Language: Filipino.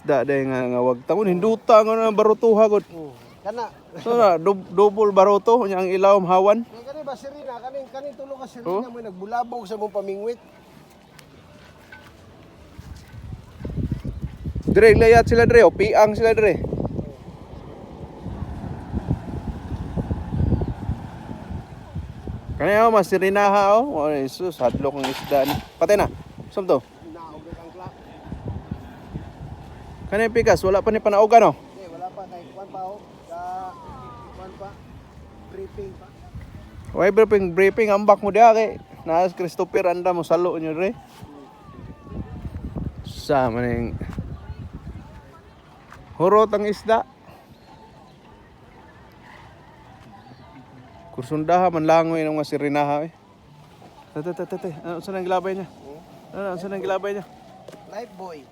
isda day nga wag tangon hinduta nga na barutuha gud. Kana. So na double baruto nya ang ilawom hawan. Kani ba sirina kaning tulo ka sirina mo nagbulabog sa mong pamingwit. Dire layat sila dire, piang sila dire. Kaya mas sirinaha oh. Oh, Jesus, hadlok ang isda ni. Patay na. Sum to. Naog ang klak. Kanay pikas, wala pa ni panaugan oh. Wala pa kay kwan pa oh. Kwan pa. Briefing pa. Why briefing ambak mo dia kay naas Christopher anda mo salo nyo re. Sa maning hurot ang isda. Kursundaha man langoy ng mga sirinaha eh. Tete. Ano sa nang gilabay niya? Ano sa nang gilabay niya? Life boy.